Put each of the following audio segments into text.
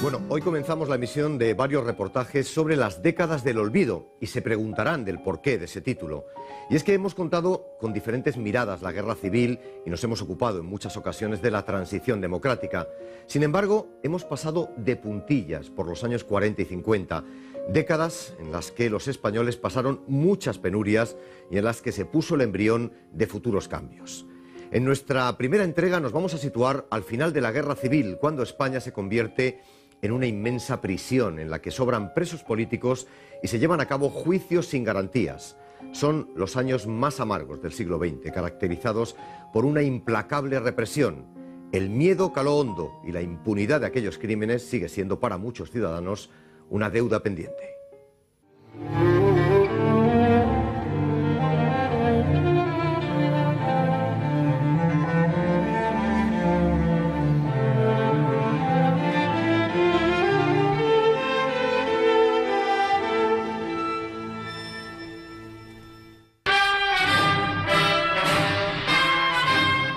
Bueno, hoy comenzamos la emisión de varios reportajes sobre las décadas del olvido y se preguntarán del porqué de ese título. Y es que hemos contado con diferentes miradas la guerra civil y nos hemos ocupado en muchas ocasiones de la transición democrática. Sin embargo, hemos pasado de puntillas por los años 40 y 50, décadas en las que los españoles pasaron muchas penurias y en las que se puso el embrión de futuros cambios. En nuestra primera entrega nos vamos a situar al final de la guerra civil, cuando España se convierte en una inmensa prisión en la que sobran presos políticos y se llevan a cabo juicios sin garantías. Son los años más amargos del siglo XX, caracterizados por una implacable represión. El miedo caló hondo y la impunidad de aquellos crímenes sigue siendo para muchos ciudadanos una deuda pendiente.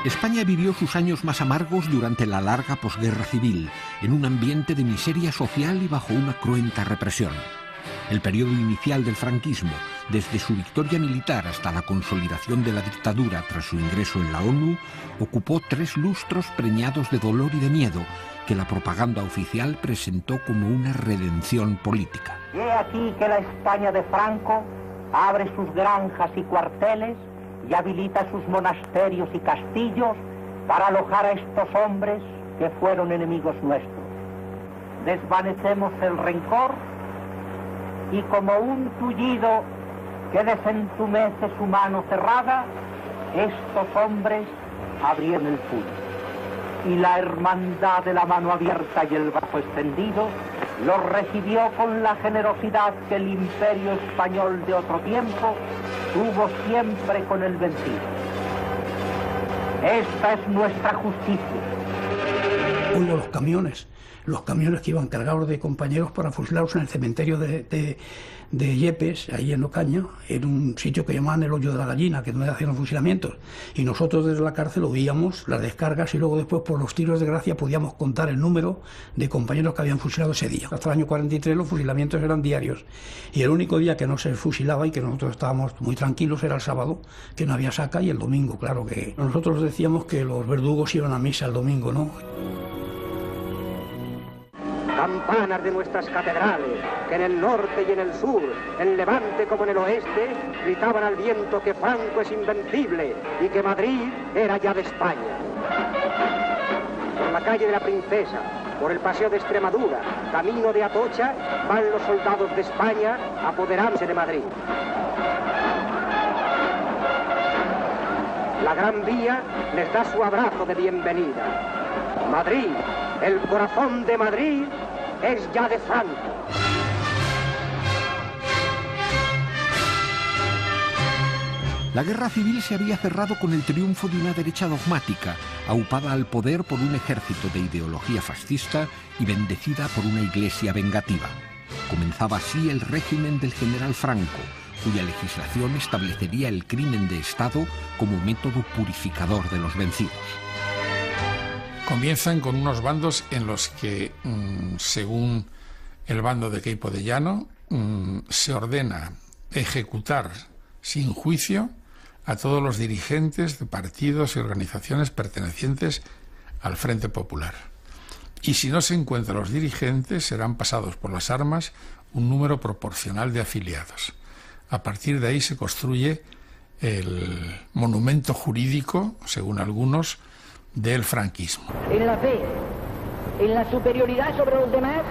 España vivió sus años más amargos durante la larga posguerra civil, en un ambiente de miseria social y bajo una cruenta represión. El periodo inicial del franquismo, desde su victoria militar hasta la consolidación de la dictadura tras su ingreso en la ONU, ocupó 3 lustros preñados de dolor y de miedo, que la propaganda oficial presentó como una redención política. Y he aquí que la España de Franco abre sus granjas y cuarteles y habilita sus monasterios y castillos para alojar a estos hombres que fueron enemigos nuestros. Desvanecemos el rencor y como un tullido que desentumece su mano cerrada, estos hombres abrieron el puño. Y la hermandad de la mano abierta y el brazo extendido los recibió con la generosidad que el imperio español de otro tiempo tuvo siempre con el vencido. Esta es nuestra justicia. Uno de los camiones que iban cargados de compañeros para fusilarlos en el cementerio de Yepes, ahí en Ocaña, en un sitio que llamaban el Hoyo de la Gallina, que es donde hacían los fusilamientos. Y nosotros desde la cárcel oíamos las descargas y luego después por los tiros de gracia podíamos contar el número de compañeros que habían fusilado ese día. Hasta el año 43 los fusilamientos eran diarios y el único día que no se fusilaba y que nosotros estábamos muy tranquilos era el sábado, que no había saca, y el domingo, claro que nosotros decíamos que los verdugos iban a misa el domingo, ¿no? Campanas de nuestras catedrales, que en el norte y en el sur, en Levante como en el oeste, gritaban al viento que Franco es invencible y que Madrid era ya de España. Por la calle de la Princesa, por el paseo de Extremadura, camino de Atocha, van los soldados de España a apoderarse de Madrid. La Gran Vía les da su abrazo de bienvenida. Madrid, el corazón de Madrid, es ya de Franco. La guerra civil se había cerrado con el triunfo de una derecha dogmática, aupada al poder por un ejército de ideología fascista y bendecida por una iglesia vengativa. Comenzaba así el régimen del general Franco, cuya legislación establecería el crimen de Estado como método purificador de los vencidos. Comienzan con unos bandos en los que, según el bando de Queipo de Llano, se ordena ejecutar sin juicio a todos los dirigentes de partidos y organizaciones pertenecientes al Frente Popular. Y si no se encuentran los dirigentes, serán pasados por las armas un número proporcional de afiliados. A partir de ahí se construye el monumento jurídico, según algunos, del franquismo. En la fe, en la superioridad sobre los demás,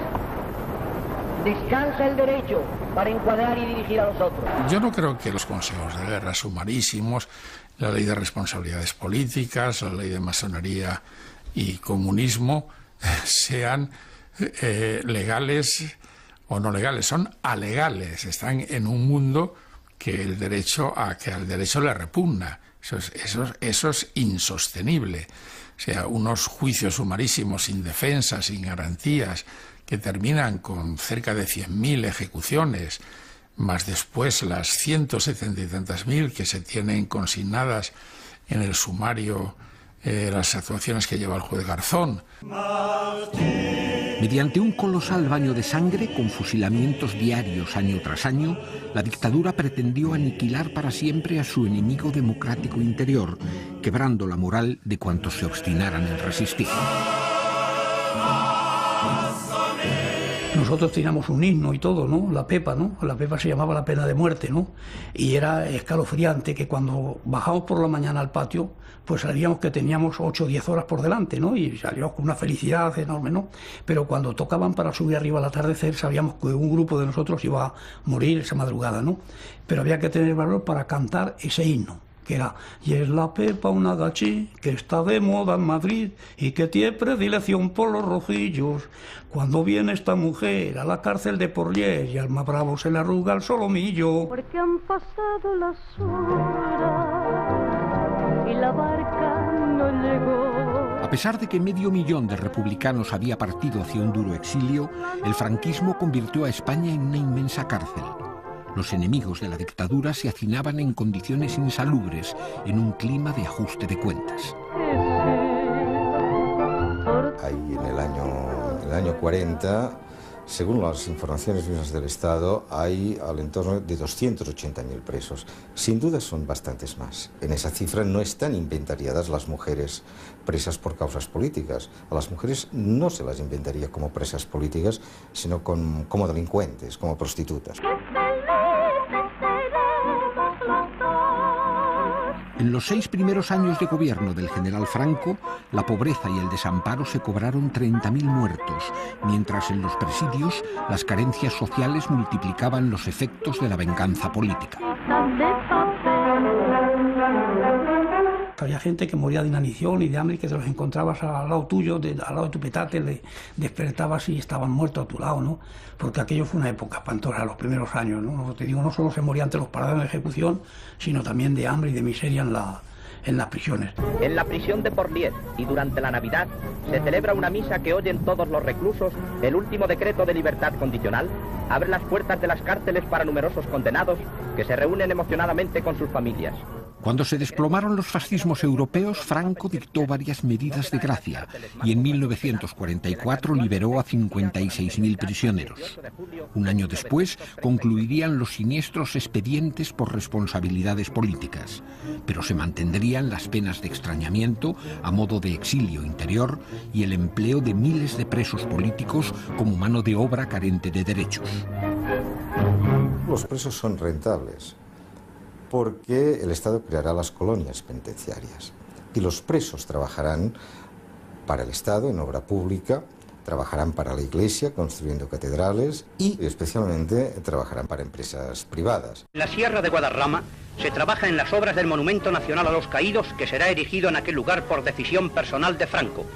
descansa el derecho para encuadrar y dirigir a los otros. Yo no creo que los consejos de guerra sumarísimos, la ley de responsabilidades políticas, la ley de masonería y comunismo sean legales o no legales, son alegales, están en un mundo que al derecho le repugna. Eso es insostenible. O sea, unos juicios sumarísimos sin defensa, sin garantías, que terminan con cerca de 100.000 ejecuciones, más después las 170 y tantas mil que se tienen consignadas en el sumario las actuaciones que lleva el juez Garzón. Mediante un colosal baño de sangre, con fusilamientos diarios año tras año, la dictadura pretendió aniquilar para siempre a su enemigo democrático interior, quebrando la moral de cuantos se obstinaran en resistir. Nosotros teníamos un himno y todo, ¿no? La Pepa, ¿no? La Pepa se llamaba la pena de muerte, ¿no? Y era escalofriante que cuando bajamos por la mañana al patio, pues sabíamos que teníamos 8 o 10 horas por delante, ¿no? Y salíamos con una felicidad enorme, ¿no? Pero cuando tocaban para subir arriba al atardecer, sabíamos que un grupo de nosotros iba a morir esa madrugada, ¿no? Pero había que tener valor para cantar ese himno, que era: y es la Pepa una gachí que está de moda en Madrid y que tiene predilección por los rojillos. Cuando viene esta mujer a la cárcel de Porlier y al más bravo se le arruga el solomillo. Porque han pasado las horas y la barca no llegó. A pesar de que 500.000 de republicanos había partido hacia un duro exilio, el franquismo convirtió a España en una inmensa cárcel. Los enemigos de la dictadura se hacinaban en condiciones insalubres, en un clima de ajuste de cuentas. Ahí en el año 40, según las informaciones mismas del Estado, hay al entorno de 280.000 presos. Sin duda son bastantes más. En esa cifra no están inventariadas las mujeres presas por causas políticas. A las mujeres no se las inventaría como presas políticas, sino como delincuentes, como prostitutas. En los 6 primeros años de gobierno del general Franco, la pobreza y el desamparo se cobraron 30.000 muertos, mientras en los presidios las carencias sociales multiplicaban los efectos de la venganza política. Había gente que moría de inanición y de hambre, que te los encontrabas al lado tuyo, al lado de tu petate, le despertabas y estaban muertos a tu lado, ¿no? Porque aquello fue una época espantosa, los primeros años, ¿no? Te digo, no solo se morían ante los parados de ejecución, sino también de hambre y de miseria en las prisiones. En la prisión de Porlier y durante la Navidad se celebra una misa que oyen todos los reclusos. El último decreto de libertad condicional abre las puertas de las cárceles para numerosos condenados que se reúnen emocionadamente con sus familias. Cuando se desplomaron los fascismos europeos, Franco dictó varias medidas de gracia y en 1944 liberó a 56.000 prisioneros. Un año después concluirían los siniestros expedientes por responsabilidades políticas, pero se mantendrían las penas de extrañamiento a modo de exilio interior y el empleo de miles de presos políticos como mano de obra carente de derechos. Los presos son rentables, porque el Estado creará las colonias penitenciarias y los presos trabajarán para el Estado en obra pública, trabajarán para la Iglesia construyendo catedrales y especialmente trabajarán para empresas privadas. En la Sierra de Guadarrama se trabaja en las obras del Monumento Nacional a los Caídos, que será erigido en aquel lugar por decisión personal de Franco.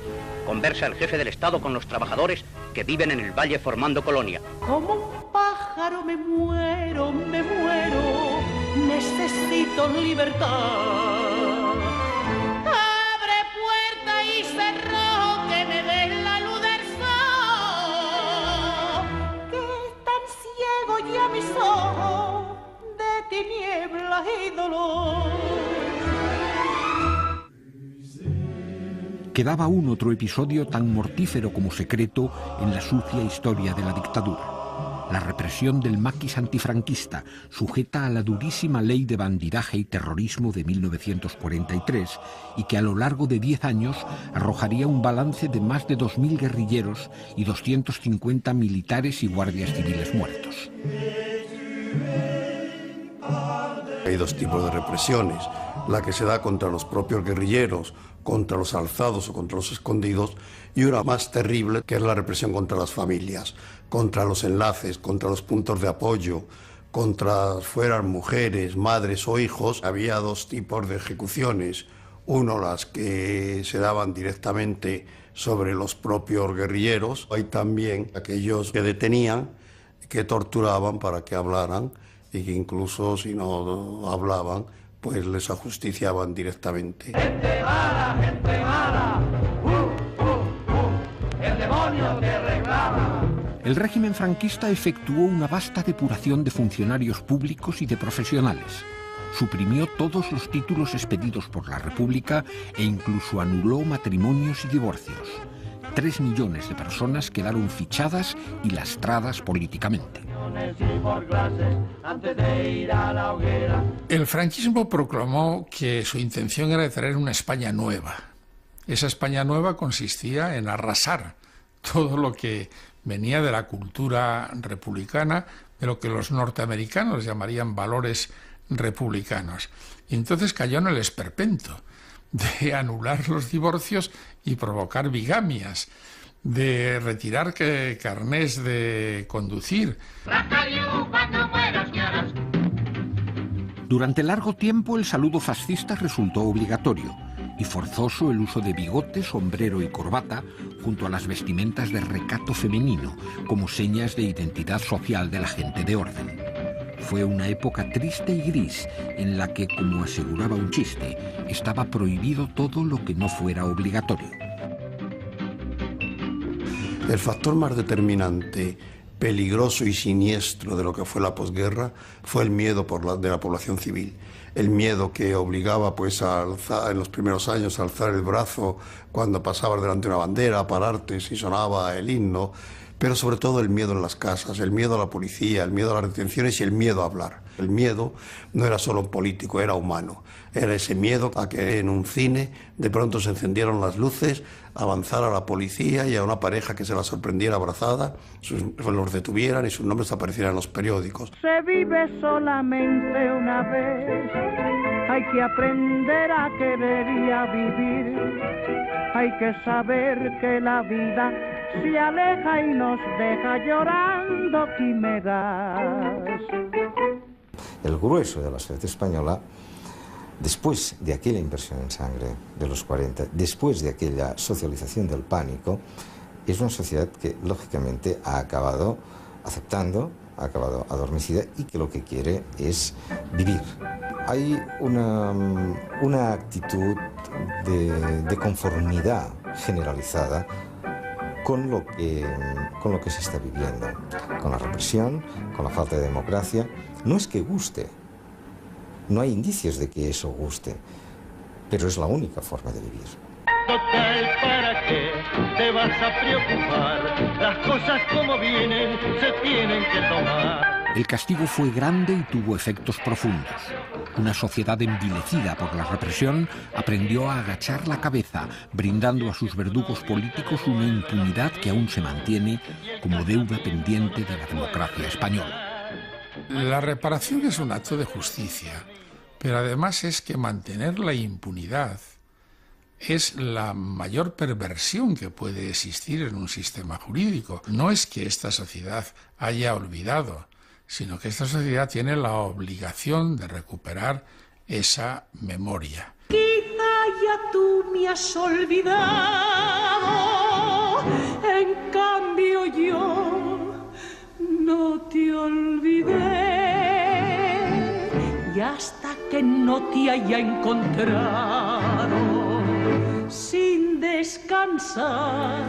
Conversa el jefe del Estado con los trabajadores que viven en el valle formando colonia. Como un pájaro me muero, necesito libertad. Abre puerta y cerrojo que me dé la luz del sol, que están ciegos ya mis ojos de tinieblas y dolor. Quedaba aún otro episodio tan mortífero como secreto en la sucia historia de la dictadura: la represión del maquis antifranquista, sujeta a la durísima ley de bandidaje y terrorismo de 1943, y que a lo largo de 10 años arrojaría un balance de más de 2.000 guerrilleros y 250 militares y guardias civiles muertos. Hay dos tipos de represiones: la que se da contra los propios guerrilleros, contra los alzados o contra los escondidos, y una más terrible, que es la represión contra las familias, contra los enlaces, contra los puntos de apoyo, contra fueran mujeres, madres o hijos. Había dos tipos de ejecuciones: uno, las que se daban directamente sobre los propios guerrilleros. Hay también aquellos que detenían, que torturaban para que hablaran, y que incluso si no hablaban, pues les ajusticiaban directamente. Gente mala, el demonio te reclama. El régimen franquista efectuó una vasta depuración de funcionarios públicos y de profesionales. suprimió todos los títulos expedidos por la República e incluso anuló matrimonios y divorcios. 3 millones de personas quedaron fichadas y lastradas políticamente. El franquismo proclamó que su intención era de traer una España nueva. Esa España nueva consistía en arrasar todo lo que venía de la cultura republicana, de lo que los norteamericanos llamarían valores republicanos. Y entonces cayó en el esperpento de anular los divorcios y provocar bigamias, de retirar carnés de conducir. Durante largo tiempo el saludo fascista resultó obligatorio y forzoso el uso de bigote, sombrero y corbata junto a las vestimentas de recato femenino como señas de identidad social de la gente de orden. Fue una época triste y gris en la que, como aseguraba un chiste, estaba prohibido todo lo que no fuera obligatorio. El factor más determinante, peligroso y siniestro de lo que fue la posguerra fue el miedo de la población civil. El miedo que obligaba pues a alzar, en los primeros años, a alzar el brazo cuando pasabas delante de una bandera, a pararte si sonaba el himno, pero sobre todo el miedo en las casas, el miedo a la policía, el miedo a las detenciones y el miedo a hablar. El miedo no era solo político, era humano. Era ese miedo a que en un cine de pronto se encendieran las luces, avanzara la policía y a una pareja que se la sorprendiera abrazada, los detuvieran y sus nombres aparecieran en los periódicos. Se vive solamente una vez, hay que aprender a querer y a vivir, hay que saber que la vida se aleja y nos deja llorando quimeras. El grueso de la sociedad española, después de aquella inversión en sangre de los 40, después de aquella socialización del pánico, es una sociedad que lógicamente ha acabado aceptando, ha acabado adormecida y que lo que quiere es vivir. Hay una actitud de conformidad generalizada con lo que se está viviendo, con la represión, con la falta de democracia. No es que guste, no hay indicios de que eso guste, pero es la única forma de vivir. Total, ¿para qué te vas a preocupar? Las cosas como vienen se tienen que tomar. El castigo fue grande y tuvo efectos profundos. Una sociedad envilecida por la represión aprendió a agachar la cabeza, brindando a sus verdugos políticos una impunidad que aún se mantiene como deuda pendiente de la democracia española. La reparación es un acto de justicia, pero además es que mantener la impunidad es la mayor perversión que puede existir en un sistema jurídico. No es que esta sociedad haya olvidado, sino que esta sociedad tiene la obligación de recuperar esa memoria. Quizá ya tú me has olvidado, en cambio yo no te olvidé, y hasta que no te haya encontrado sin descansar